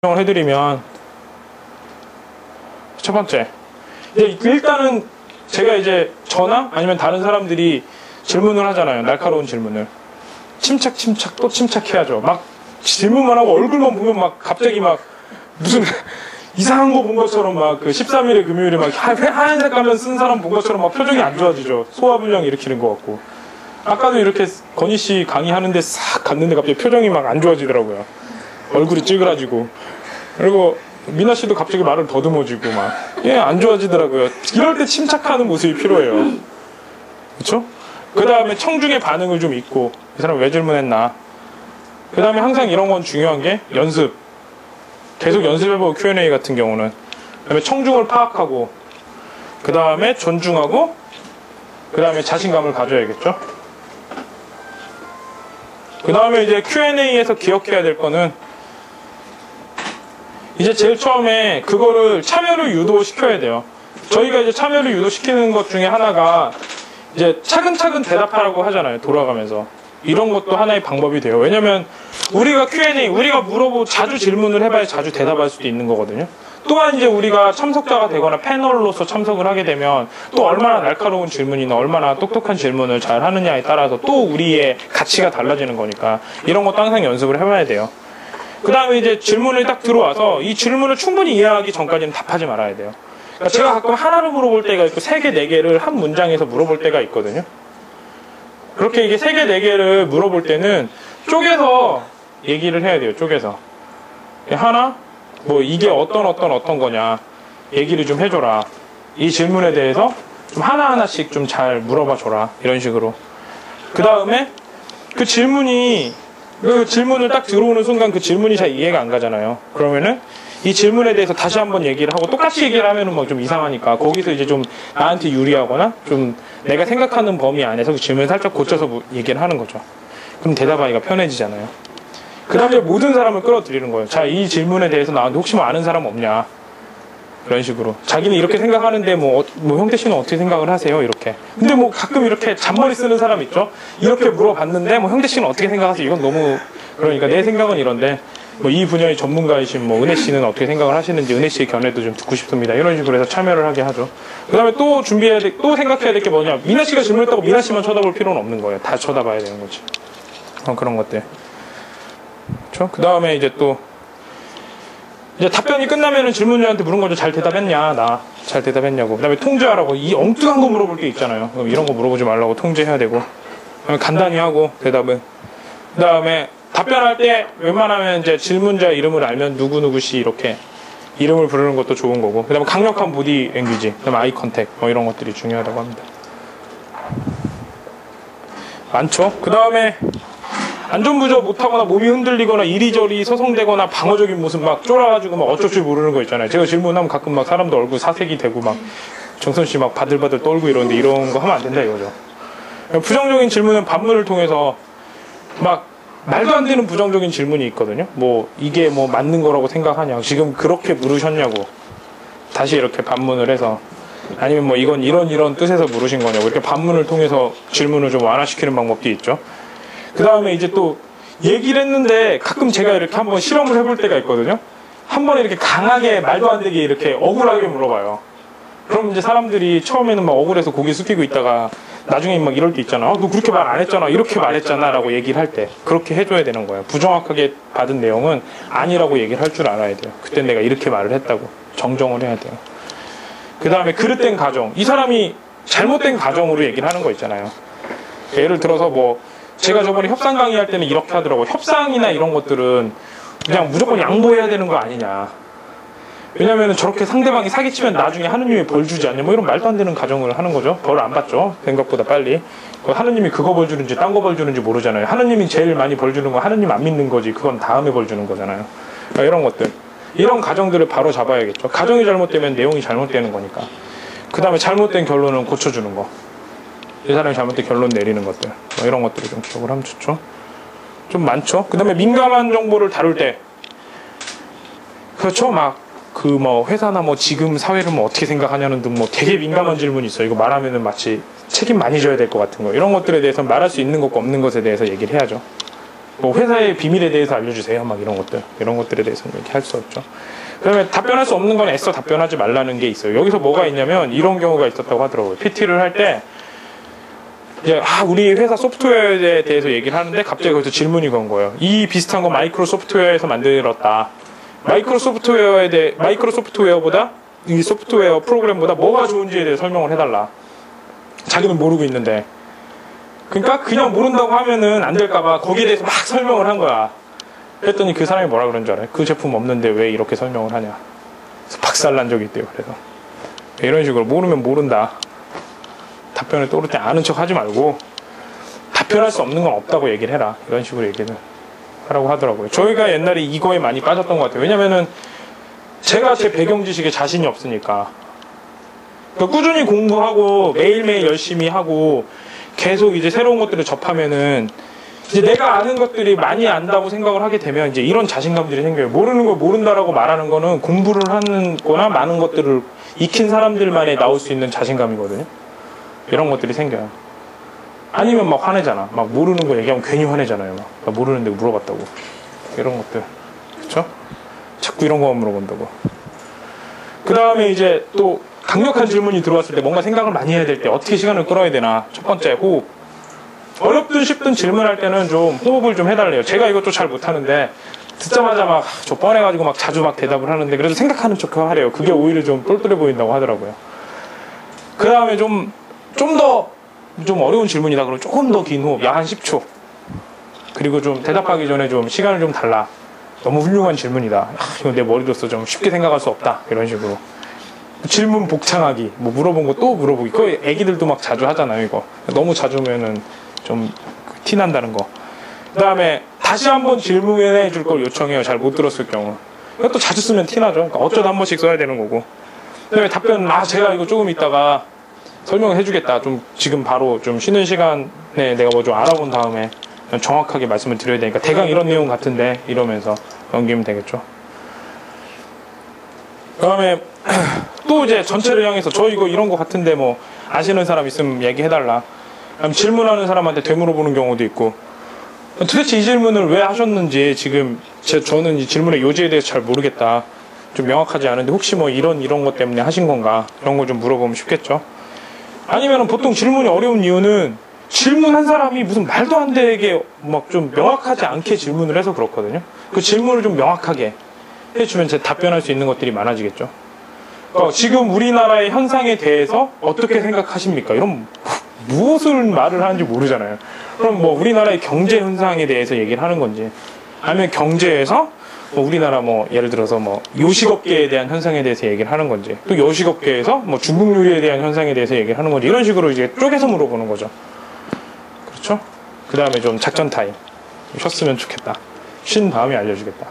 설명을 해드리면, 첫 번째, 일단은 제가 이제 저나 아니면 다른 사람들이 질문을 하잖아요. 날카로운 질문을. 침착 또 침착해야죠. 막 질문만 하고 얼굴만 보면 막 갑자기 막 무슨 이상한 거 본 것처럼 막 그 13일의 금요일에 막 하얀색 가면 쓴 사람 본 것처럼 막 표정이 안 좋아지죠. 소화불량 일으키는 것 같고. 아까도 이렇게 건희 씨 강의하는데 싹 갔는데 갑자기 표정이 막 안 좋아지더라고요. 얼굴이 찌그러지고. 그리고 미나 씨도 갑자기 말을 더듬어지고 막. 안 좋아지더라고요. 이럴 때 침착하는 모습이 필요해요. 그쵸? 그 다음에 청중의 반응을 좀 읽고, 이 사람 왜 질문했나. 그 다음에 항상 이런 건 중요한 게 연습. 계속 연습해보고 Q&A 같은 경우는. 그 다음에 청중을 파악하고, 그 다음에 존중하고, 그 다음에 자신감을 가져야겠죠? 그 다음에 이제 Q&A에서 기억해야 될 거는, 이제 제일 처음에 그거를 참여를 유도시켜야 돼요. 저희가 이제 참여를 유도시키는 것 중에 하나가, 이제 차근차근 대답하라고 하잖아요. 돌아가면서. 이런 것도 하나의 방법이 돼요. 왜냐면 우리가 Q&A, 우리가 자주 질문을 해봐야 자주 대답할 수도 있는 거거든요. 또한 이제 우리가 참석자가 되거나 패널로서 참석을 하게 되면 또 얼마나 날카로운 질문이나 얼마나 똑똑한 질문을 잘 하느냐에 따라서 또 우리의 가치가 달라지는 거니까 이런 것도 항상 연습을 해봐야 돼요. 그 다음에 이제 질문을 딱 들어와서 이 질문을 충분히 이해하기 전까지는 답하지 말아야 돼요. 그러니까 제가 가끔 하나를 물어볼 때가 있고 3개, 4개를 한 문장에서 물어볼 때가 있거든요. 그렇게 이게 3개, 4개를 물어볼 때는 쪼개서 얘기를 해야 돼요. 쪼개서. 하나, 뭐 이게 어떤 거냐 얘기를 좀 해줘라. 이 질문에 대해서 좀 하나하나씩 좀 잘 물어봐 줘라. 이런 식으로. 그 다음에 그 질문을 딱 들어오는 순간 그 질문이 잘 이해가 안 가잖아요. 그러면은 이 질문에 대해서 다시 한번 얘기를 하고 똑같이 얘기를 하면은 막 좀 이상하니까 거기서 이제 좀 나한테 유리하거나 좀 내가 생각하는 범위 안에서 그 질문을 살짝 고쳐서 얘기를 하는 거죠. 그럼 대답하기가 편해지잖아요. 그 다음에 모든 사람을 끌어들이는 거예요. 자, 이 질문에 대해서 나한테 혹시 뭐 아는 사람 없냐. 이런 식으로. 자기는 이렇게 생각하는데 뭐 형태 씨는 어떻게 생각을 하세요? 이렇게. 근데 뭐 가끔 이렇게 잔머리 쓰는 사람 있죠? 이렇게 물어봤는데 뭐 형태 씨는 어떻게 생각하세요? 이건 너무, 그러니까 내 생각은 이런데 뭐 이 분야의 전문가이신 뭐 은혜 씨는 어떻게 생각을 하시는지 은혜 씨의 견해도 좀 듣고 싶습니다. 이런 식으로 해서 참여를 하게 하죠. 그 다음에 또 또 생각해야 될 게 뭐냐. 미나 씨가 질문했다고 미나 씨만 쳐다볼 필요는 없는 거예요. 다 쳐다봐야 되는 거지. 그런 것들. 그렇죠? 그 다음에 이제 답변이 끝나면은 질문자한테 물은 거죠. 잘 대답했냐? 나 잘 대답했냐고. 그 다음에 통제하라고. 이 엉뚱한 거 물어볼 게 있잖아요. 그럼 이런 거 물어보지 말라고 통제해야 되고. 그다음에 간단히 하고 대답은. 그 다음에 답변할 때 웬만하면 이제 질문자 이름을 알면 누구누구씨 이렇게 이름을 부르는 것도 좋은 거고. 그 다음에 강력한 보디 랭귀지, 그 다음에 아이 컨택 뭐 이런 것들이 중요하다고 합니다. 많죠? 그 다음에 안전부조 못하거나 몸이 흔들리거나 이리저리 서성대거나 방어적인 모습 막 쫄아가지고 막 어쩔 줄 모르는 거 있잖아요. 제가 질문하면 가끔 막 사람들 얼굴 사색이 되고 막 정선씨 막 바들바들 떨고 이러는데 이런 거 하면 안 된다 이거죠. 부정적인 질문은 반문을 통해서 막 말도 안 되는 부정적인 질문이 있거든요. 뭐 이게 뭐 맞는 거라고 생각하냐, 지금 그렇게 물으셨냐고 다시 이렇게 반문을 해서, 아니면 뭐 이건 이런 뜻에서 물으신 거냐고 이렇게 반문을 통해서 질문을 좀 완화시키는 방법도 있죠. 그 다음에 이제 또 얘기를 했는데 가끔 제가 이렇게 한번 실험을 해볼 때가 있거든요. 한번 이렇게 강하게 말도 안 되게 이렇게 억울하게 물어봐요. 그럼 이제 사람들이 처음에는 막 억울해서 고개 숙이고 있다가 나중에 막 이럴 때 있잖아. 너 그렇게 말 안 했잖아. 이렇게 말했잖아. 라고 얘기를 할 때 그렇게 해줘야 되는 거예요. 부정확하게 받은 내용은 아니라고 얘기를 할 줄 알아야 돼요. 그때 내가 이렇게 말을 했다고 정정을 해야 돼요. 그 다음에 그릇된 가정. 이 사람이 잘못된 가정으로 얘기를 하는 거 있잖아요. 예를 들어서 뭐 제가 저번에 협상 강의할 때는 이렇게 하더라고요. 협상이나 이런 것들은 그냥 무조건 양보해야 되는 거 아니냐. 왜냐면 저렇게 상대방이 사기치면 나중에 하느님이 벌 주지 않냐. 뭐 이런 말도 안 되는 가정을 하는 거죠. 벌 안 받죠. 생각보다 빨리. 하느님이 그거 벌 주는지 딴 거 벌 주는지 모르잖아요. 하느님이 제일 많이 벌 주는 건 하느님 안 믿는 거지. 그건 다음에 벌 주는 거잖아요. 그러니까 이런 것들. 이런 가정들을 바로 잡아야겠죠. 가정이 잘못되면 내용이 잘못되는 거니까. 그 다음에 잘못된 결론은 고쳐주는 거. 이 사람이 잘못된 결론 내리는 것들. 뭐 이런 것들을 좀 기억을 하면 좋죠. 좀 많죠. 그 다음에 민감한 정보를 다룰 때. 그렇죠. 막 그 뭐 회사나 뭐 지금 사회를 뭐 어떻게 생각하냐는 등 뭐 되게 민감한 질문이 있어요. 이거 말하면은 마치 책임 많이 져야 될 것 같은 거. 이런 것들에 대해서 말할 수 있는 것과 없는 것에 대해서 얘기를 해야죠. 뭐 회사의 비밀에 대해서 알려주세요. 막 이런 것들에 대해서는 이렇게 할 수 없죠. 그다음에 답변할 수 없는 건 애써 답변하지 말라는 게 있어요. 여기서 뭐가 있냐면 이런 경우가 있었다고 하더라고요. PT를 할 때 이제 우리 회사 소프트웨어에 대해서 얘기를 하는데 갑자기 거기서 질문이 건 거예요. 이 비슷한 거 마이크로 소프트웨어에서 만들었다. 마이크로 소프트웨어보다 이 소프트웨어 프로그램보다 뭐가 좋은지에 대해 설명을 해달라. 자기는 모르고 있는데. 그러니까 그냥 모른다고 하면은 안 될까봐 거기에 대해서 막 설명을 한 거야. 그랬더니 그 사람이 뭐라 그런 줄 알아요? 그 제품 없는데 왜 이렇게 설명을 하냐. 그래서 박살난 적이 있대요. 그래서 이런 식으로 모르면 모른다. 답변을 떠오를 때 아는 척 하지 말고 답변할 수 없는 건 없다고 얘기를 해라. 이런 식으로 얘기를 하라고 하더라고요. 저희가 옛날에 이거에 많이 빠졌던 것 같아요. 왜냐면은 제가 제 배경 지식에 자신이 없으니까. 그러니까 꾸준히 공부하고 매일매일 열심히 하고 계속 이제 새로운 것들을 접하면은 이제 내가 아는 것들이 많이 안다고 생각을 하게 되면 이제 이런 자신감들이 생겨요. 모르는 걸 모른다라고 말하는 거는 공부를 하는 거나 많은 것들을 익힌 사람들만에 나올 수 있는 자신감이거든요. 이런 것들이 생겨요. 아니면 막 화내잖아. 막 모르는 거 얘기하면 괜히 화내잖아요. 막 모르는데 물어봤다고. 이런 것들. 그쵸? 자꾸 이런 거만 물어본다고. 그 다음에 이제 또 강력한 질문이 들어왔을 때 뭔가 생각을 많이 해야 될 때 어떻게 시간을 끌어야 되나. 첫 번째, 호흡. 어렵든 쉽든 질문할 때는 좀 호흡을 좀 해달래요. 제가 이것도 잘 못하는데 듣자마자 막 저 뻔해가지고 막 자주 막 대답을 하는데 그래도 생각하는 척 하래요. 그게 오히려 좀 똘똘해 보인다고 하더라고요. 그 다음에 좀 어려운 질문이다 그러면 조금 더 긴 호흡, 약 한 10초. 그리고 좀 대답하기 전에 좀 시간을 좀 달라. 너무 훌륭한 질문이다. 이거 내 머리로서 좀 쉽게 생각할 수 없다. 이런 식으로. 질문 복창하기, 뭐 물어본 거 또 물어보기. 그거 애기들도 막 자주 하잖아요, 이거. 너무 자주 하면은 좀 티 난다는 거. 그 다음에 다시 한번 질문해 줄 걸 요청해요. 잘 못 들었을 경우. 이것도 자주 쓰면 티 나죠. 그러니까 어쩌다 한 번씩 써야 되는 거고. 그 다음에 답변은, 제가 이거 조금 있다가 설명을 해주겠다. 좀 지금 바로 좀 쉬는 시간에 내가 뭐 좀 알아본 다음에 정확하게 말씀을 드려야 되니까 대강 이런 내용 같은데 이러면서 넘기면 되겠죠. 그 다음에 또 이제 전체를 향해서 저 이거 이런 거 같은데 뭐 아시는 사람 있으면 얘기해달라. 질문하는 사람한테 되물어보는 경우도 있고 도대체 이 질문을 왜 하셨는지 지금 저는 이 질문의 요지에 대해서 잘 모르겠다. 좀 명확하지 않은데 혹시 뭐 이런 것 때문에 하신 건가 이런 걸 좀 물어보면 쉽겠죠. 아니면 보통 질문이 어려운 이유는 질문한 사람이 무슨 말도 안 되게 막 좀 명확하지 않게 질문을 해서 그렇거든요. 그 질문을 좀 명확하게 해주면 제 답변할 수 있는 것들이 많아지겠죠. 지금 우리나라의 현상에 대해서 어떻게 생각하십니까? 이런 무엇을 말을 하는지 모르잖아요. 그럼 뭐 우리나라의 경제 현상에 대해서 얘기를 하는 건지 아니면 경제에서 뭐 우리나라 뭐 예를 들어서 뭐 요식업계에 대한 현상에 대해서 얘기를 하는 건지 또 요식업계에서 뭐 중국 요리에 대한 현상에 대해서 얘기를 하는 건지 이런 식으로 이제 쪼개서 물어보는 거죠. 그렇죠? 그 다음에 좀 작전 타임 쉬었으면 좋겠다. 쉰 다음에 알려주겠다.